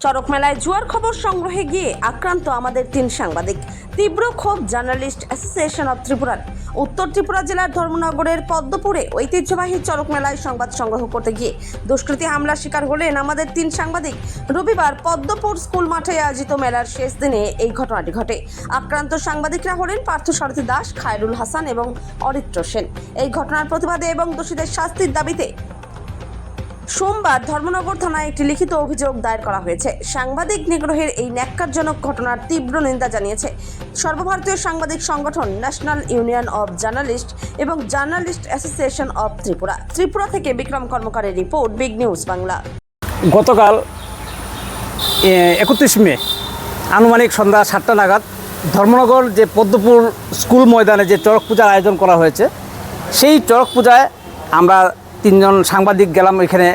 চড়ক মেলায় জুয়ার খবর সংগ্রহে গিয়ে আক্রান্ত আমাদের 3 সাংবাদিক। তীব্র ক্ষোভ জার্নালিস্ট অ্যাসোসিয়েশন অব ত্রিপুরার। উত্তর ত্রিপুরা জেলার ধর্মনগরের পদ্মপুরে ঐতিহ্যবাহী চড়ক মেলায় সংবাদ সংগ্রহ করতে গিয়ে দুষ্কৃতী হামলার শিকার হলেন আমাদের 3 সাংবাদিক। রবিবার পদ্মপুর স্কুল মাঠে আয়োজিত মেলার শেষ দিনে এই ঘটনাটি ঘটে। আক্রান্ত সাংবাদিকরা হলেন পার্থসারথী দাস, খায়রুল হাসান এবং অরিত্র সেন। এই ঘটনার প্রতিবাদে এবং দোষীদের শাস্তির দাবিতে সোমবার ধর্মনগর থানায় একটি লিখিত অভিযোগ দায়ের করা হয়েছে। সাংবাদিক নিগ্রহের এই ন্যাক্কারজনক ঘটনার তীব্র নিন্দা জানিয়েছে সর্বভারতীয় সাংবাদিক সংগঠন ন্যাশনাল ইউনিয়ন অব জার্নালিস্ট এবং Journalist Association of Tripura. Tripura থেকে বিক্রম কর্মকারের রিপোর্ট, বিগ নিউজ বাংলা। গতকাল 31 মে আনুমানিক সন্ধ্যা 7টা নাগাদ ধর্মনগর যে পদ্মপুর স্কুল ময়দানে যে চড়ক পূজার আয়োজন করা হয়েছে, সেই চড়ক পূজায় আমরা 3 জন সাংবাদিক গেলাম এখানে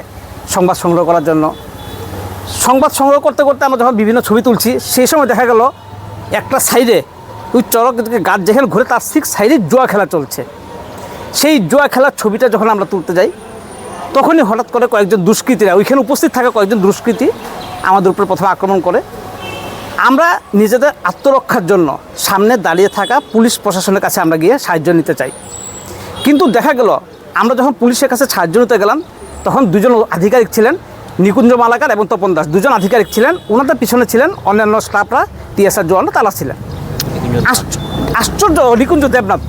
সংবাদ সংগ্রহ করার জন্য। সংবাদ সংগ্রহ করতে করতে আমরা যখন বিভিন্ন ছবি তুলছি, সেই সময় দেখা গেল একটা সাইডে ওই চড়ক গাছ যেখানে ঘুরে তার ঠিক সাইডে জুয়া খেলা চলছে। সেই জুয়া খেলার ছবিটা যখন আমরা তুলতে যাই, তখনই হঠাৎ করে কয়েকজন দুষ্কৃতীরা, ওইখানে উপস্থিত থাকা কয়েকজন দুষ্কৃতী আমাদের উপরে প্রথমে আক্রমণ করে। আমরা নিজেদের আত্মরক্ষার জন্য সামনে দাঁড়িয়ে থাকা পুলিশ প্রশাসনের কাছে আমরা গিয়ে সাহায্য নিতে চাই, কিন্তু দেখা গেল আমরা যখন পুলিশের কাছে সাহায্য নিতে গেলাম, তখন 2 জন আধিকারিক ছিলেন, নিকুঞ্জ মালাকার এবং তপন দাস, 2 জন আধিকারিক ছিলেন। ওনাদের পিছনে ছিলেন অন্যান্য স্টাফরা, টিএসআর জওয়ান তারা ছিলেন। আশ্চর্য, নিকুঞ্জ দেবনাথ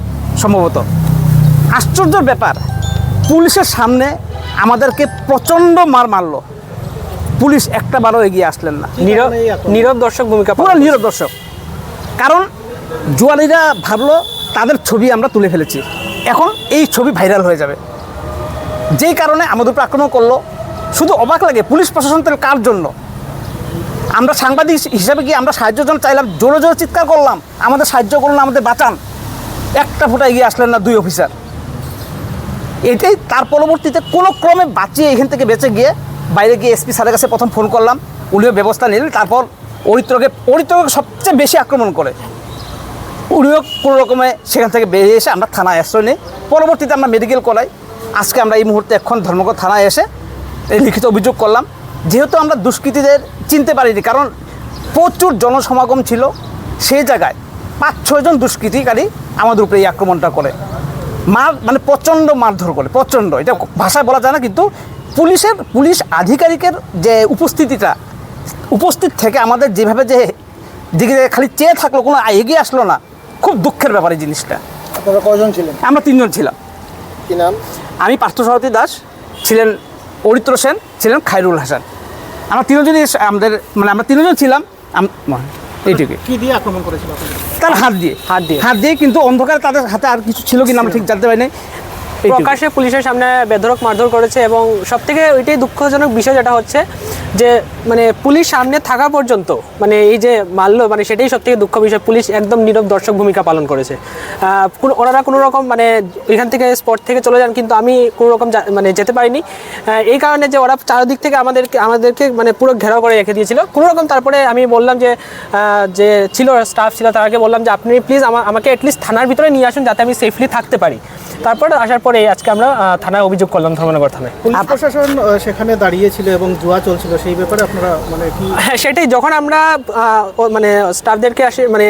সম্ভবত। আশ্চর্যের ব্যাপার, পুলিশের সামনে আমাদেরকে প্রচণ্ড মার মারলো। পুলিশ একটা বারও এগিয়ে আসলেন না, নীরব দর্শক ভূমিকা, পুরো নীরব দর্শক। কারণ জুয়ারিরা ভাবলো তাদের ছবি আমরা তুলে ফেলেছি, এখন এই ছবি ভাইরাল হয়ে যাবে। যেই কারণে আমাদের উপর আক্রমণ করলো। শুধু অবাক লাগে, পুলিশ প্রশাসন তাহলে কার জন্য? আমরা সাংবাদিক হিসাবে গিয়ে আমরা সাহায্যের জন্য চাইলাম, জোরে জোরে চিৎকার করলাম, আমাদের সাহায্য করুন, আমাদের বাঁচান। একটা ফোঁটা এগিয়ে আসলেন না 2 অফিসার। এটাই তার পরবর্তীতে কোনো ক্রমে বাঁচিয়ে এখান থেকে বেঁচে গিয়ে বাইরে গিয়ে এসপি স্যারের কাছে প্রথম ফোন করলাম, উনিও ব্যবস্থা নিলেন। তারপর অরিত্রকে সবচেয়ে বেশি আক্রমণ করে, উনিও কোনো রকমে সেখান থেকে বেরিয়ে এসে আমরা থানায় আশ্রয় নিই। পরবর্তীতে আমরা মেডিকেল করাই। আজকে আমরা এই মুহূর্তে এখন ধর্মনগর থানায় এসে এই লিখিত অভিযোগ করলাম। যেহেতু আমরা দুষ্কৃতীদের চিনতে পারিনি, কারণ প্রচুর জনসমাগম ছিল, সেই জায়গায় 5-6 জন দুষ্কৃতিকারী আমাদের উপরে এই আক্রমণটা করে, মানে প্রচণ্ড মারধর করে, প্রচণ্ড। এটা ভাষায় বলা যায় না, কিন্তু পুলিশ আধিকারিকের যে উপস্থিত থেকে আমাদের যেভাবে যে দিকে খালি চেয়ে থাকলো, কোনো এগিয়ে আসলো না, খুব দুঃখের ব্যাপার এই জিনিসটা। আপনারা কয়জন ছিলেন? আমরা 3 জন ছিলাম। কি নাম? আমি পার্থসারথী দাস, ছিলেন অরিত্র সেন, ছিলেন খায়রুল হাসান। আমরা 3 জনই আমরা 3 জন ছিলাম। এইটুকু। কি দিয়ে আক্রমণ করেছিল? তার হাত দিয়ে, কিন্তু অন্ধকারে তাদের হাতে আর কিছু ছিল কিনা আমরা ঠিক জানতে পারিনি। প্রকাশ্যে পুলিশের সামনে বেধড়ক মারধর করেছে, এবং সবথেকে ওইটাই দুঃখজনক বিষয় যেটা হচ্ছে যে মানে পুলিশ সামনে থাকা পর্যন্ত মানে এই যে মারলো, মানে সেটাই সবথেকে দুঃখ বিষয়। পুলিশ একদম নীরব দর্শক ভূমিকা পালন করেছে। ওনারা কোনো রকম মানে এখান থেকে স্পট থেকে চলে যান, কিন্তু আমি কোনো রকম মানে যেতে পারিনি। এই কারণে যে ওরা চারিদিক থেকে আমাদেরকে মানে পুরো ঘেরাও করে রেখে দিয়েছিল কোনো রকম। তারপরে আমি বললাম যে ছিল স্টাফ ছিল, তাকে বললাম যে আপনি প্লিজ আমাকে অ্যাটলিস্ট থানার ভিতরে নিয়ে আসুন, যাতে আমি সেফলি থাকতে পারি। তারপর আসার পরে আজকে আমরা থানায় অভিযোগ করলাম, ধর্মনগর থানায়। পুলিশ প্রশাসন সেখানে দাঁড়িয়েছিল এবং জুয়া চলছিল, সেই ব্যাপারে আপনারা মানে কি? হ্যাঁ, সেটাই। যখন আমরা মানে স্টাফদেরকে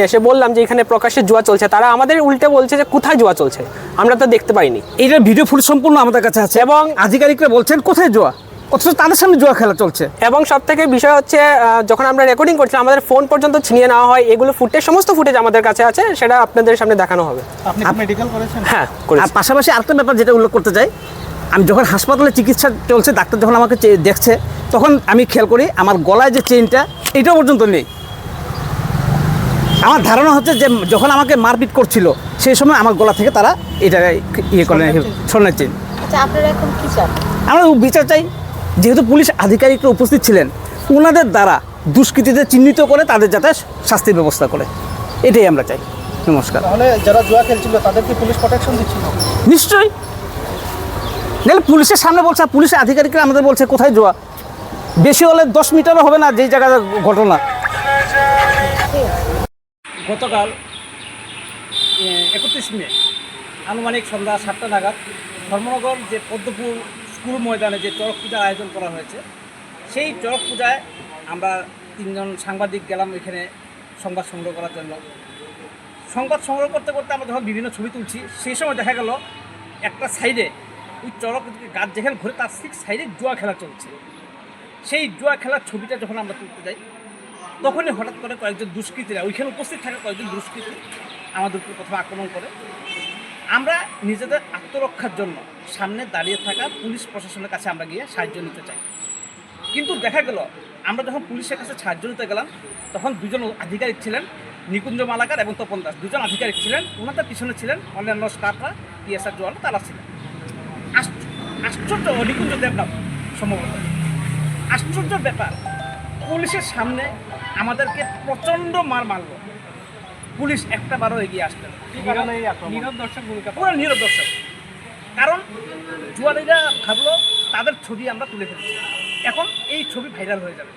এসে বললাম যে এখানে প্রকাশ্যে জুয়া চলছে, তারা আমাদের উল্টে বলছে যে কোথায় জুয়া চলছে, আমরা তো দেখতে পাইনি। এইটার ভিডিও ফুল সম্পূর্ণ আমাদের কাছে আছে, এবং আধিকারিকরা বলছেন কোথায় জুয়া, অথচ তাদের সামনে জুয়া খেলা চলছে। এবং সব থেকে বিষয় হচ্ছে, যখন আমরা রেকর্ডিং করছিলাম আমাদের ফোন পর্যন্ত ছিনিয়ে নেওয়া হয়। এগুলো সমস্ত ফুটেজ আমাদের কাছে আছে, সেটা আপনাদের সামনে দেখানো হবে। আপনি মেডিকেল করেছেন? হ্যাঁ, আর পাশাপাশি আরেকটা ব্যাপার যেটা উল্লেখ করতে চাই, আমি যখন হাসপাতালে চিকিৎসা চলছে, ডাক্তার যখন আমাকে দেখছে, তখন আমি খেয়াল করি আমার গলায় যে চেইনটা, এটা পর্যন্ত নেই। আমার ধারণা হচ্ছে যে যখন আমাকে মারপিট করছিল, সেই সময় আমার গলা থেকে তারা এটা করেন, স্বর্ণের চেইন। আপনারা এখন কি চান? আমরা বিচার চাই। যেহেতু পুলিশ আধিকারিকরা উপস্থিত ছিলেন, ওনাদের দ্বারা দুষ্কৃতীদের চিহ্নিত করে তাদের যাতে শাস্তির ব্যবস্থা করে, এটাই আমরা চাই। নমস্কার। তাহলে যারা জুয়া খেলছিল তাদেরকে পুলিশ প্রোটেকশন দিচ্ছিল? নিশ্চয়ই। নাহলে পুলিশের সামনে বলছে, পুলিশের আধিকারিকরা আমাদের বলছে কোথায় জুয়া, বেশি হলে 10 মিটারও হবে না যেই জায়গায় ঘটনা। গতকাল 31 মে আনুমানিক সন্ধ্যা 7টা নাগাদ ধর্মনগর যে পদ্মপুর স্কুল ময়দানে যে চড়ক পূজার আয়োজন করা হয়েছে, সেই চড়ক পূজায় আমরা তিনজন সাংবাদিক গেলাম এখানে সংবাদ সংগ্রহ করার জন্য। সংবাদ সংগ্রহ করতে করতে আমরা যখন বিভিন্ন ছবি তুলছি, সেই সময় দেখা গেল একটা সাইডে ওই চড়ক গাছ যেখানে ঘুরে তার ঠিক সাইডে জুয়া খেলা চলছে। সেই জুয়া খেলার ছবিটা যখন আমরা তুলতে যাই, তখনই হঠাৎ করে কয়েকজন দুষ্কৃতীরা, ওইখানে উপস্থিত থাকা কয়েকজন দুষ্কৃতী আমাদের উপর প্রথমে আক্রমণ করে। আমরা নিজেদের আত্মরক্ষার জন্য সামনে দাঁড়িয়ে থাকা পুলিশ প্রশাসনের কাছে আমরা গিয়ে সাহায্য নিতে চাই। কিন্তু দেখা গেল আমরা যখন পুলিশের কাছে সাহায্য নিতে গেলাম, তখন দুজন আধিকারিক ছিলেন, নিকুঞ্জ মালাকার এবং তপন দাস, দুজন আধিকারিক ছিলেন। ওনাদের পিছনে ছিলেন অন্যান্য স্টাফরা, পিএসআর জওয়ান তারা ছিলেন। আশ্চর্য, নিকুঞ্জ দেবনাথ সম্ভবত। আশ্চর্যের ব্যাপার, পুলিশের সামনে আমাদেরকে প্রচণ্ড মার মারল। পুলিশ একটা বারও এগিয়ে আসলেন। নীরব দর্শক ভূমিকা পুরো নীরব দর্শক। কারণ জুয়ারিরা ভাবলো তাদের ছবি আমরা তুলে ফেলেছি, এখন এই ছবি ভাইরাল হয়ে যাবে।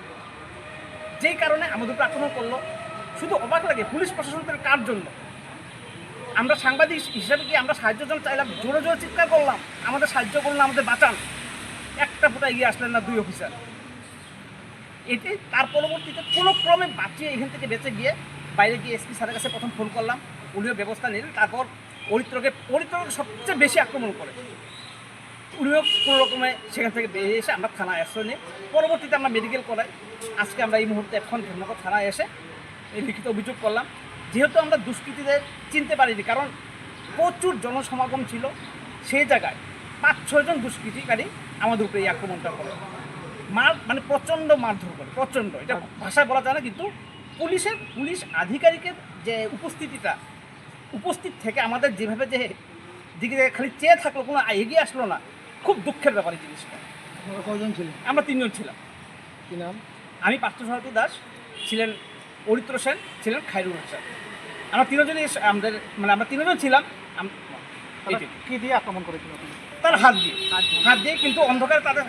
যেই কারণে আমাদের উপর আক্রমণ করলো। শুধু অবাক লাগে পুলিশ প্রশাসনের কার জন্য। আমরা সাংবাদিক হিসাবে কি আমরা সাহায্যের জন্য চাইলাম, জোরে জোরে চিৎকার করলাম, আমাদের সাহায্য করুন, আমাদের বাঁচান। একটা ফুটা এগিয়ে আসলেন না দুই অফিসার। এটি তার পরবর্তীতে কোনো ক্রমে বাঁচিয়ে এখান থেকে বেঁচে গিয়ে বাইরে গিয়ে এসপি স্যারের কাছে প্রথম ফোন করলাম, উনিও ব্যবস্থা নিলেন। তারপর পরিত্রকে সবচেয়ে বেশি আক্রমণ করে, উনিও কোনো রকমে সেখান থেকে বেরিয়ে এসে আমরা থানায় আশ্রয় নিই। পরবর্তীতে আমরা মেডিকেল করাই। আজকে আমরা এই মুহূর্তে এখন ধর্মনগর থানায় এসে এই লিখিত অভিযোগ করলাম। যেহেতু আমরা দুষ্কৃতীদের চিনতে পারিনি, কারণ প্রচুর জনসমাগম ছিল, সেই জায়গায় 5-6 জন দুষ্কৃতিকারী আমাদের উপরে এই আক্রমণটা করে। মানে প্রচণ্ড মারধর করে, প্রচণ্ড, এটা ভাষায় বলা যায় না। কিন্তু পুলিশ আধিকারিকের যে উপস্থিত থেকে আমাদের যেভাবে যে দিকে খালি চেয়ে থাকলো, কোনো এগিয়ে আসলো না, খুব দুঃখের ব্যাপার এই জিনিসটা। কয়জন ছিলেন? আমরা 3 জন ছিলাম। কি নাম? আমি পার্থসারথী দাস, ছিলেন অরিত্র সেন, ছিলেন খায়রুল হোসেন। আমরা 3 জনই আমরা 3 জন ছিলাম। কি দিয়ে আক্রমণ করেছিল? তার হাত দিয়ে, কিন্তু অন্ধকারে তাদের